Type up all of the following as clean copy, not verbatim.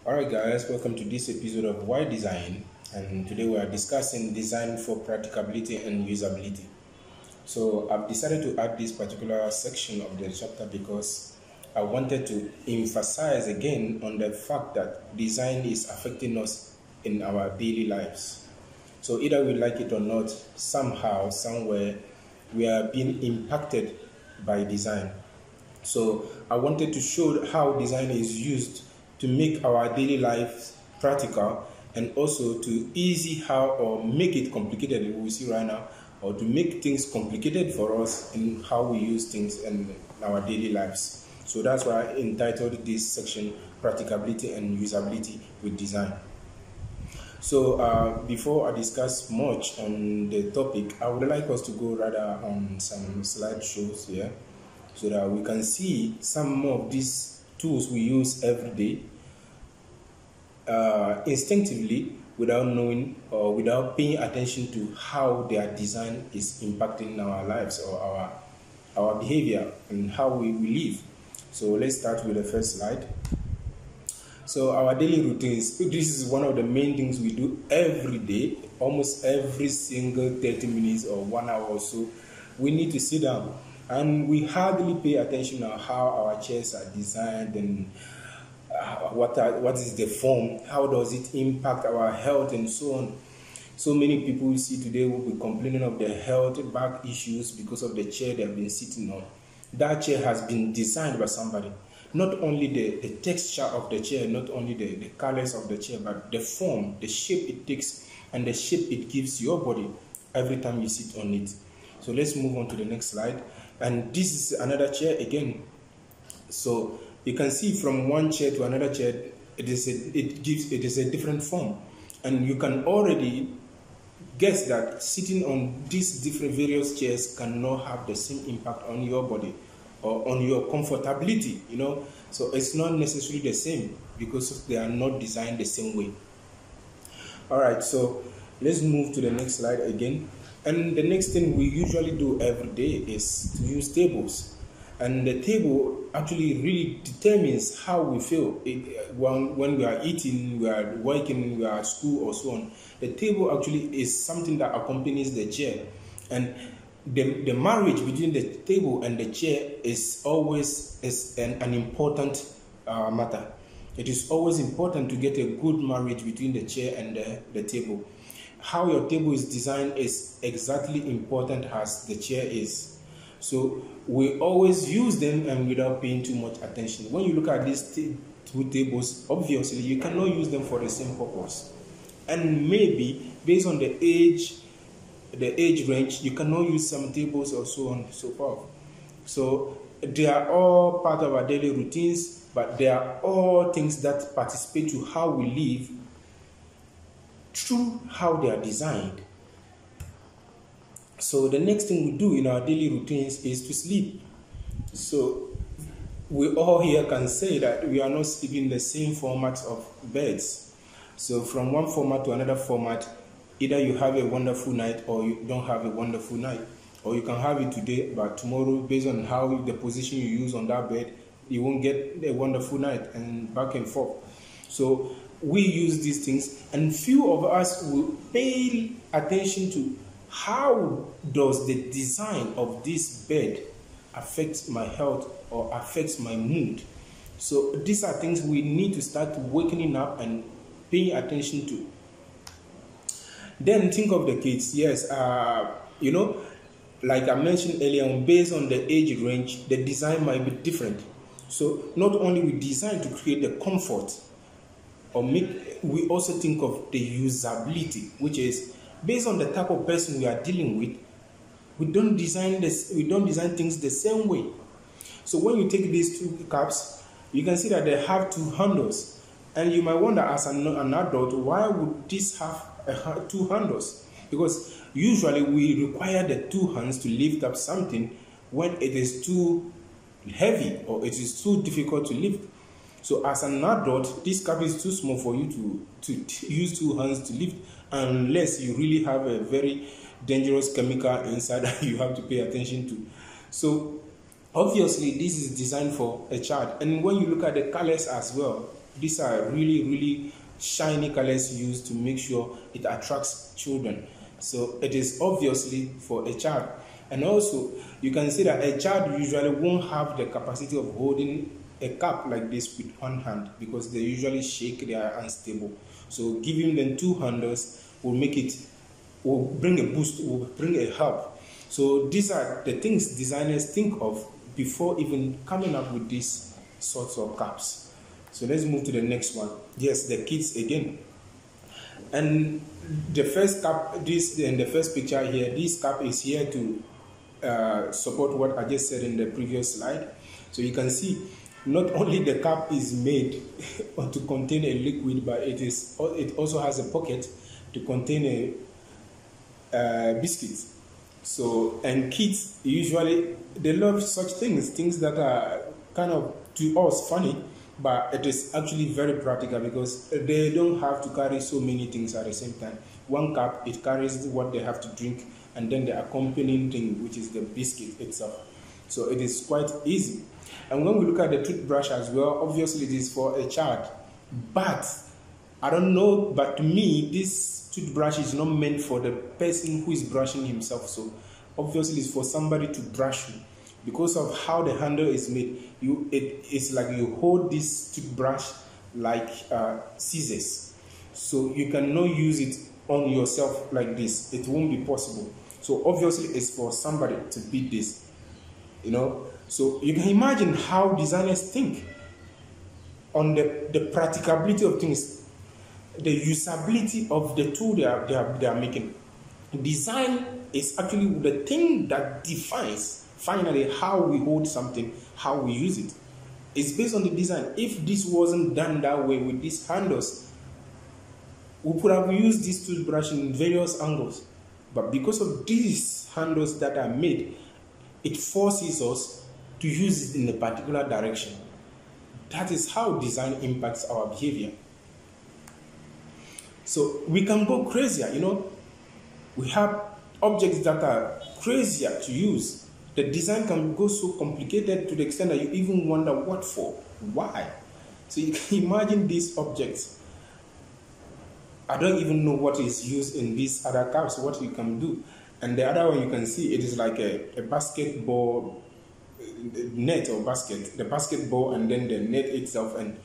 Alright guys, welcome to this episode of Why Design, and today we are discussing design for practicability and usability. So I've decided to add this particular section of the chapter because I wanted to emphasize again on the fact that design is affecting us in our daily lives. So either we like it or not, somehow, somewhere, we are being impacted by design. So I wanted to show how design is used to make our daily life practical, and also to easy how or make it complicated, we see right now, or to make things complicated for us in how we use things in our daily lives. So that's why I entitled this section Practicability and Usability with Design. So before I discuss much on the topic, I would like us to go rather on some slideshows here so that we can see some more of these tools we use every day instinctively, without knowing or without paying attention to how their design is impacting our lives or our behavior and how we live. So let's start with the first slide. So our daily routines, this is one of the main things we do every day, almost every single 30 minutes or 1 hour or so. We need to sit down, and we hardly pay attention to how our chairs are designed and what is the form, how does it impact our health and so on. So many people you see today will be complaining of their health back issues because of the chair they have been sitting on. That chair has been designed by somebody. Not only the texture of the chair, not only the colors of the chair, but the form, the shape it takes, and the shape it gives your body every time you sit on it. So let's move on to the next slide. And this is another chair again. So you can see from one chair to another chair, it is a different form, and you can already guess that sitting on these different various chairs cannot have the same impact on your body or on your comfortability. So it's not necessarily the same because they are not designed the same way. All right, so let's move to the next slide again. And the next thing we usually do every day is to use tables. And the table actually really determines how we feel when we are eating, we are working, we are at school or so on. The table actually is something that accompanies the chair. And the marriage between the table and the chair is always an important matter. It is always important to get a good marriage between the chair and the table. How your table is designed is exactly important as the chair is. So we always use them and without paying too much attention. When you look at these two tables, obviously you cannot use them for the same purpose. And maybe based on the age range, you cannot use some tables or so on and so forth. So they are all part of our daily routines, but they are all things that participate to how we live through how they are designed. So the next thing we do in our daily routines is to sleep. So we all here can say that we are not sleeping in the same format of beds. So from one format to another format, either you have a wonderful night or you don't have a wonderful night. Or you can have it today, but tomorrow, based on how the position you use on that bed, you won't get a wonderful night, and back and forth. So we use these things, and few of us will pay attention to how does the design of this bed affect my health or affects my mood. So these are things we need to start waking up and paying attention to. Then think of the kids. Yes, like I mentioned earlier on, based on the age range, the design might be different. So not only we design to create the comfort, we also think of the usability, which is based on the type of person we are dealing with. We don't design things the same way. So when you take these two cups, you can see that they have two handles, and you might wonder as an adult, why would this have two handles? Because usually we require the two hands to lift up something when it is too heavy or it is too difficult to lift. So as an adult, this cup is too small for you to use two hands to lift, unless you really have a very dangerous chemical inside that you have to pay attention to. So obviously this is designed for a child. And when you look at the colors as well, These are really, really shiny colors used to make sure it attracts children. So it is obviously for a child. And also, you can see that a child usually won't have the capacity of holding a cup like this with one hand because they usually shake, they are unstable. So giving them two handles will make it, will bring a boost, will bring a help. So these are the things designers think of before even coming up with these sorts of cups. So let's move to the next one. Yes, the kids again. And the first cap, this in the first picture here, this cap is here to support what I just said in the previous slide. So you can see not only the cap is made to contain a liquid, but it also has a pocket to contain a biscuit. So, and kids usually, they love such things that are kind of to us funny, but it is actually very practical because they don't have to carry so many things at the same time. One cup, it carries what they have to drink, and then the accompanying thing, which is the biscuit itself. So it is quite easy. And when we look at the toothbrush as well, obviously it is for a child. But I don't know, but to me, this toothbrush is not meant for the person who is brushing himself. So obviously it's for somebody to brush you. Because of how the handle is made, it's like you hold this toothbrush like scissors. So you cannot use it on yourself like this. It won't be possible. So obviously it's for somebody to beat this, you know. So you can imagine how designers think on the practicability of things, the usability of the tool they are making. Design is actually the thing that defines finally how we hold something, how we use it. It's based on the design. If this wasn't done that way with these handles, we could have used this toothbrush in various angles. But because of these handles that are made, it forces us to use it in a particular direction. That is how design impacts our behavior. So we can go crazier, you know. We have objects that are crazier to use. The design can go so complicated to the extent that you even wonder what for, why. So you can imagine these objects. I don't even know what is used in these other cups, what you can do. And the other one you can see, it is like a basketball net or basket, the basketball and then the net itself, and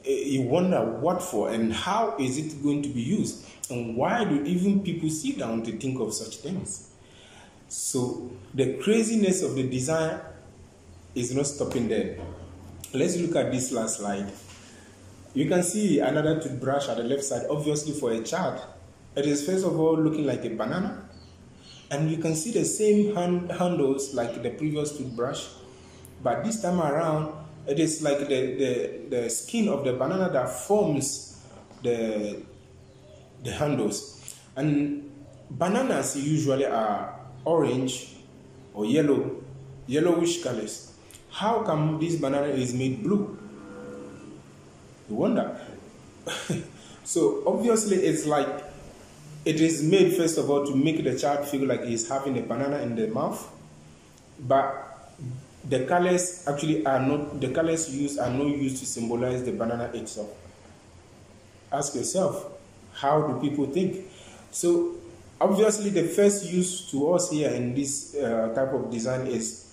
you wonder what for and how is it going to be used, and why do even people sit down to think of such things. So the craziness of the design is not stopping there. Let's look at this last slide. You can see another toothbrush at the left side. Obviously for a child, it is first of all looking like a banana, and you can see the same handles like the previous toothbrush, but this time around it is like the skin of the banana that forms the handles. And bananas usually are orange or yellowish colors. How come this banana is made blue? You wonder. So obviously it's like it is made first of all to make the child feel like he's having a banana in the mouth, but the colors actually are not, the colors used are not used to symbolize the banana itself. Ask yourself, how do people think? So obviously the first use to us here in this type of design is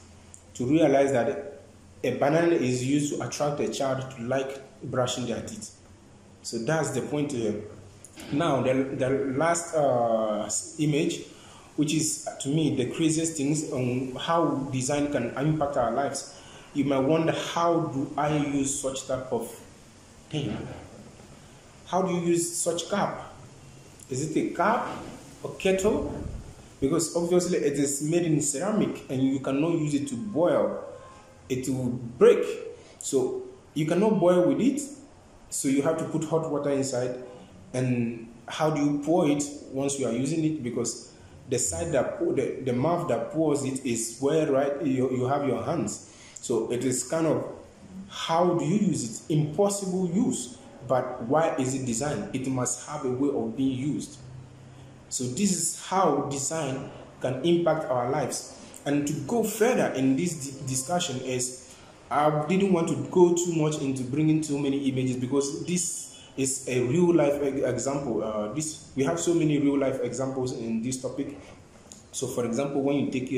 to realize that a banana is used to attract a child to like brushing their teeth. So that's the point here. Now the last image, which is to me the craziest things on how design can impact our lives. You might wonder, how do I use such type of thing? How do you use such cup? Is it a cup or kettle? Because obviously it is made in ceramic and you cannot use it to boil. It will break. So you cannot boil with it. So you have to put hot water inside. And how do you pour it once you are using it? Because the side that the mouth that pours it is where you have your hands. So it is kind of, how do you use it? Impossible use. But why is it designed? It must have a way of being used. So this is how design can impact our lives. And to go further in this discussion is, I didn't want to go too much into bringing too many images because this is a real life example. We have so many real life examples in this topic. So, for example, when you take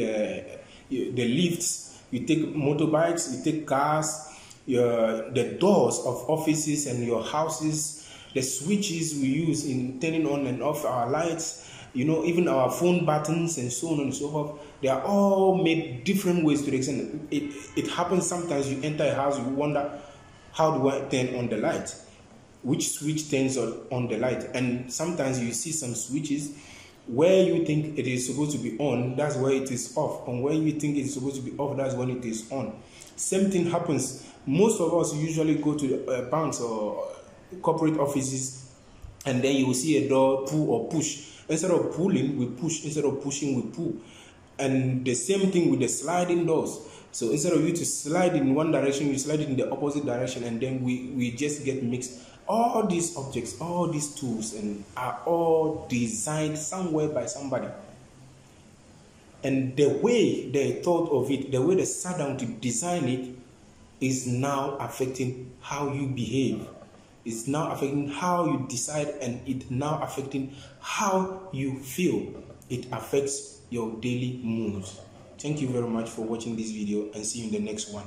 the lifts, you take motorbikes, you take cars, the doors of offices and your houses, the switches we use in turning on and off our lights, even our phone buttons and so on and so forth, they are all made different ways to the extent it happens sometimes you enter a house, you wonder, how do I turn on the light? Which switch turns on the light? And sometimes you see some switches where you think it is supposed to be on, that's where it is off. And where you think it's supposed to be off, that's when it is on. Same thing happens. Most of us usually go to banks or corporate offices, and then you will see a door pull or push. Instead of pulling, we push. Instead of pushing, we pull. And the same thing with the sliding doors. So instead of you to slide in one direction, you slide it in the opposite direction, and then we just get mixed. All these objects, all these tools, and are all designed somewhere by somebody. And the way they thought of it, the way they sat down to design it, is now affecting how you behave. It's now affecting how you decide, and it's now affecting how you feel. It affects your daily moods. Thank you very much for watching this video, and see you in the next one.